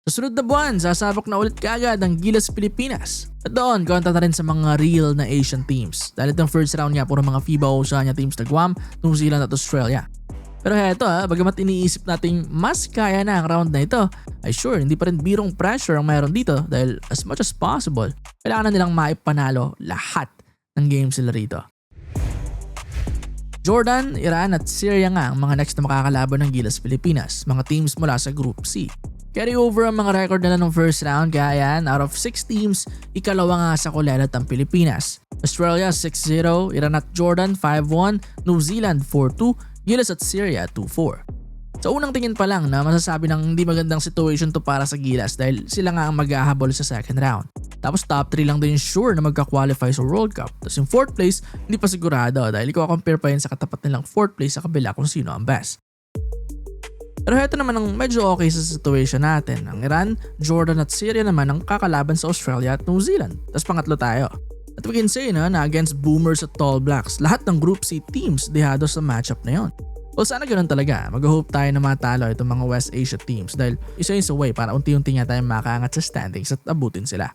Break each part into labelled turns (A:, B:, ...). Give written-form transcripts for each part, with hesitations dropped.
A: Sa sunod na buwan, sasabak na ulit kaagad ang Gilas Pilipinas. At doon, konta na rin sa mga real na Asian teams. Dahil itong first round nga puro mga FIBA Oceania teams na Guam, New Zealand at Australia. Pero heto bagamat iniisip nating mas kaya na ang round na ito, ay sure, hindi pa rin birong pressure ang mayroon dito dahil as much as possible, kailangan na nilang maipanalo lahat ng games sila rito. Jordan, Iran at Syria nga ang mga next na makakalaban ng Gilas Pilipinas, mga teams mula sa Group C. Carry over ang mga record nila ng first round kaya yan, out of 6 teams, ikalawa nga sa kulelat ang Pilipinas. Australia 6-0, Iran at Jordan 5-1, New Zealand 4-2, Gilas at Syria 2-4. Sa unang tingin pa lang na masasabi ng hindi magandang situation to para sa Gilas dahil sila nga ang maghahabol sa second round. Tapos top 3 lang din sure na magka-qualify sa World Cup. Tapos yung 4th place, hindi pa sigurado dahil i-compare pa yun sa katapat nilang 4th place sa kabila kung sino ang best. Pero ito naman ang medyo okay sa situation natin. Ang Iran, Jordan at Syria naman ang kakalaban sa Australia at New Zealand. Tapos pangatlo tayo. At we can say na against Boomers at Tall Blacks, lahat ng Group C teams dehado sa matchup na yon. Well, sana ganoon talaga. Mag-hope tayo na matalo itong mga West Asia teams dahil isa yun sa way para unti-unti nga tayo makaangat sa standings at abutin sila.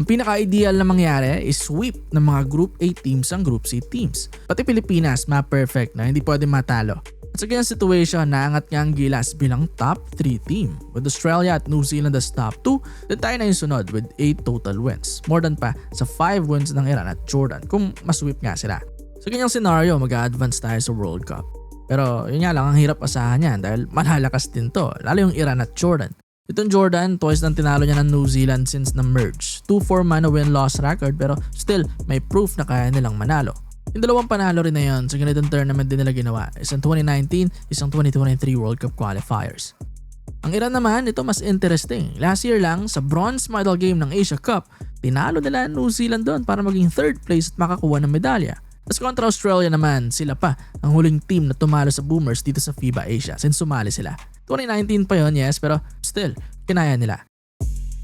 A: Ang pinaka-ideal na mangyari is sweep ng mga Group A teams ang Group C teams. Pati Pilipinas, ma-perfect na hindi pwede matalo. At sa ganyan situation, naangat nga ang Gilas bilang top 3 team. With Australia at New Zealand as top 2, then tayo na yung sunod with 8 total wins. More than pa sa 5 wins ng Iran at Jordan kung masweep nga sila. Sa ganyang scenario, mag-a-advance tayo sa World Cup. Pero yun nga lang ang hirap asahan yan dahil malalakas din to, lalo yung Iran at Jordan. Itong Jordan, twice nang tinalo niya ng New Zealand since na merge. 2-4 man na win-loss record pero still may proof na kaya nilang manalo. Yung dalawang panalo rin na yun sa ganitong tournament din nila ginawa, isang 2019, isang 2023 World Cup qualifiers. Ang Iran naman, ito mas interesting. Last year lang, sa bronze medal game ng Asia Cup, tinalo nila New Zealand doon para maging 3rd place at makakuha ng medalya. Tapos kontra Australia naman, sila pa ang huling team na tumalo sa Boomers dito sa FIBA Asia since sumali sila. 2019 pa yon, yes, pero still, kinaya nila.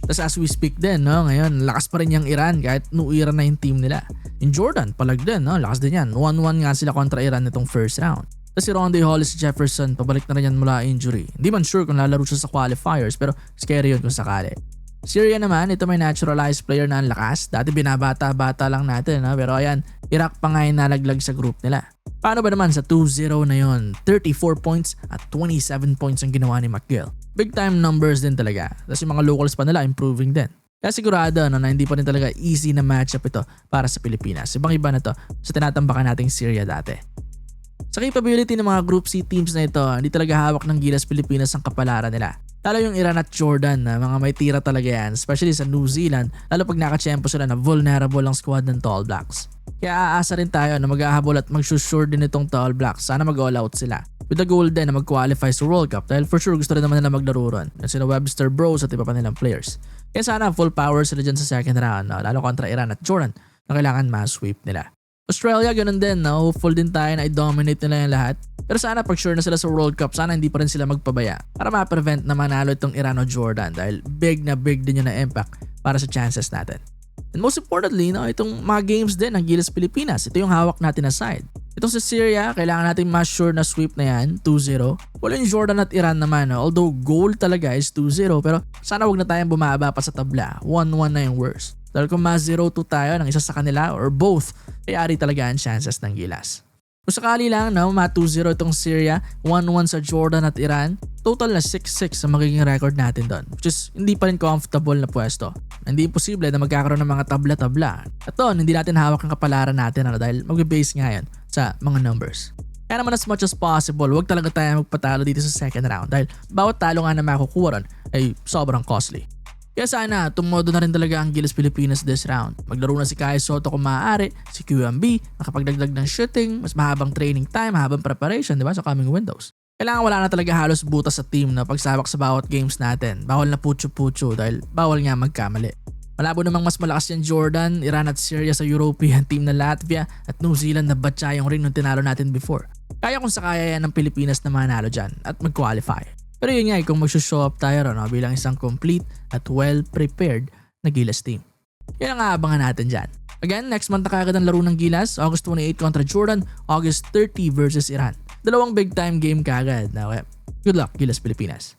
A: Tapos as we speak din, ngayon, lakas pa rin yung Iran kahit new era na yung team nila. In Jordan, palag din, lakas din yan. 1-1 nga sila kontra Iran nitong first round. Tapos si Rondae Hollis Jefferson, pabalik na rin yan mula injury. Hindi man sure kung lalaro siya sa qualifiers pero scary yun kung sakali. Syria naman, ito may naturalized player na ang lakas. Dati binabata-bata lang natin, pero ayan, Iraq pa nga yung nalaglag sa group nila. Paano ba naman sa 2-0 na yon? 34 points at 27 points ang ginawa ni McGill. Big time numbers din talaga. Tapos yung mga locals pa nila improving din. Kaya sigurado na hindi pa rin talaga easy na matchup ito para sa Pilipinas. Ibang iba na to sa tinatambakan nating Syria dati. Sa capability ng mga Group C teams na ito, hindi talaga hawak ng Gilas Pilipinas ang kapalaran nila. Lalo yung Iran at Jordan na mga may tira talaga yan, especially sa New Zealand, lalo pag nakachempo sila na vulnerable ang squad ng Tall Blacks. Kaya aasa rin tayo na maghahabol at mag-sure din itong Tall Blacks. Sana mag-all out sila. With the goal din na mag-qualify sa World Cup dahil for sure gusto rin naman nila maglaro ron. Yan sila Webster Bros at iba pa nilang players. Kaya sana full power sila dyan sa second round, lalo kontra Iran at Jordan na kailangan ma-sweep nila. Australia ganun din, hopeful din tayo na i-dominate nila yung lahat. Pero sana pag sure na sila sa World Cup, sana hindi pa rin sila magpabaya para ma-prevent na manalo itong Iran o Jordan dahil big na big din yun na impact para sa chances natin. And most importantly, itong mga games din ng Gilas Pilipinas, ito yung hawak natin na side. Itong sa Syria, kailangan natin mas sure na sweep na yan, 2-0. Wala yung Jordan at Iran naman, although goal talaga is 2-0 pero sana wag na tayong bumaba pa sa tabla, 1-1 na yung worst. Dahil kung ma-0-2 tayo ng isa sa kanila or both, kayari talaga ang chances ng Gilas. Kung sakali lang ma-2-0 itong Syria, 1-1 sa Jordan at Iran, total na 6-6 ang magiging record natin doon. Which is hindi pa rin comfortable na pwesto. Hindi imposible na magkakaroon ng mga tabla-tabla. At doon, hindi natin hawak ang kapalaran natin dahil mag-base nga yan sa mga numbers. Kaya naman as much as possible, huwag talaga tayo magpatalo dito sa second round dahil bawat talo nga na makukuha ron ay sobrang costly. Kaya sana, tumodo na rin talaga ang Gilas Pilipinas this round. Maglaro na si Kai Soto kung maaari, si QMB, nakapagdagdag ng shooting, mas mahabang training time, mahabang preparation, di ba, sa coming windows. Kailangan wala na talaga halos butas sa team na pagsabak sa bawat games natin. Bawal na putyo-putyo dahil bawal nga magkamali. Malabo namang mas malakas yung Jordan, Iran at Syria sa European team na Latvia at New Zealand na batsyayong rin nung tinalo natin before. Kaya kung sakaya yan ng Pilipinas na manalo dyan at mag-qualify. Pero yun nga, kung mag-show up tayo bilang isang complete at well-prepared na Gilas team. Yan ang aabangan natin dyan. Again, next month na kagad ang laro ng Gilas, August 28 kontra Jordan, August 30 versus Iran. Dalawang big time game kagad. Good luck, Gilas Pilipinas.